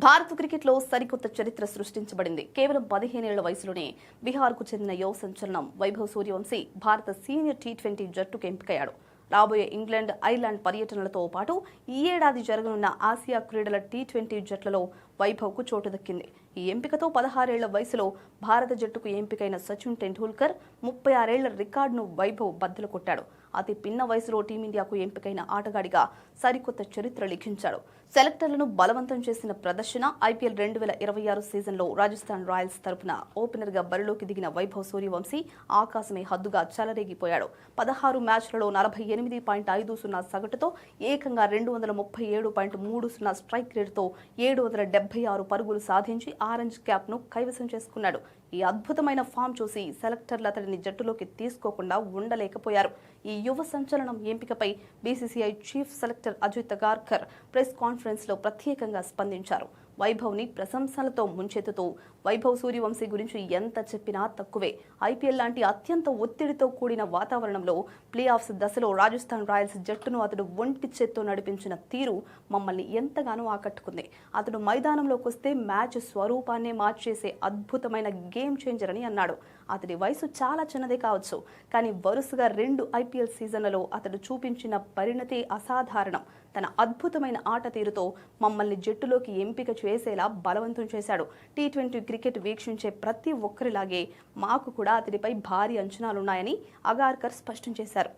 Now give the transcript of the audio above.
భారత క్రికెట్లో సరికొత్త చరిత్ర సృష్టించబడింది. కేవలం 15 ఏళ్ల వయసులోనే బీహార్కు చెందిన యువ సంచలనం వైభవ్ సూర్యవంశీ భారత సీనియర్ టీ20 జట్టుకు ఎంపికయ్యాడు. రాబోయే ఇంగ్లాండ్, ఐర్లాండ్ పర్యటనలతో పాటు ఈ ఏడాది జరగనున్న ఆసియా క్రీడల టీ20 జట్లలో వైభవ్కు చోటు దక్కింది. ఈ ఎంపికతో 16 ఏళ్ల వయసులో భారత జట్టుకు ఎంపికైన సచిన్ టెండూల్కర్ 36 ఏళ్ల రికార్డును వైభవ్ బద్దలు కొట్టాడు. అతి పిన్న వయసులో టీమిండియాకు ఎంపికైన ఆటగాడిగా సరికొత్త చరిత్ర లిఖించాడు. సెలెక్టర్లను బలవంతం చేసిన ప్రదర్శన. ఐపీఎల్ 2026 సీజన్లో రాజస్థాన్ రాయల్స్ తరపున ఓపెనర్గా బరిలోకి దిగిన వైభవ్ సూర్యవంశీ ఆకాశమే హద్దుగా చెలరేగిపోయాడు. 16 మ్యాచ్లలో 48.50 సగటుతో ఏకంగా 237.30 స్ట్రైక్ రేటుతో 776 పరుగులు సాధించి ఆరెంజ్ క్యాప్ను కైవసం చేసుకున్నాడు. ఈ అద్భుతమైన ఫామ్ చూసి సెలెక్టర్లు అతడిని జట్టులోకి తీసుకోకుండా ఉండలేకపోయారు. ఈ యువ సంచలనం ఎంపికపై BCCI chief selector Ajit Agarkar press కాన్ఫరెన్స్లో ప్రత్యేకంగా స్పందించారు. వైభవ్ని ప్రశంసలతో ముంచెత్తుతూ వైభవ్ సూర్యవంశీ గురించి ఎంత చెప్పినా తక్కువే. ఐపీఎల్ లాంటి అత్యంత ఒత్తిడితో కూడిన వాతావరణంలో ప్లే ఆఫ్స్ దశలో రాజస్థాన్ రాయల్స్ జట్టును అతడు ఒంటి చేత్తో నడిపించిన తీరు మమ్మల్ని ఎంతగానో ఆకట్టుకుంది. అతడు మైదానంలోకి వస్తే మ్యాచ్ స్వరూపాన్నే మార్చేసే అద్భుతమైన గేమ్ చేంజర్ అని అన్నాడు. అతడి వయసు చాలా చిన్నదే కావచ్చు, కానీ వరుసగా 2 ఐపీఎల్ సీజన్లలో అతడు చూపించిన పరిణతి అసాధారణం. తన అద్భుతమైన ఆట తీరుతో మమ్మల్ని జట్టులోకి ఎంపిక చేసేలా బలవంతం చేశాడు. టీ20 క్రికెట్ వీక్షించే ప్రతి ఒక్కరిలాగే మాకు కూడా అతడిపై భారీ అంచనాలున్నాయని అగార్కర్ స్పష్టం చేశారు.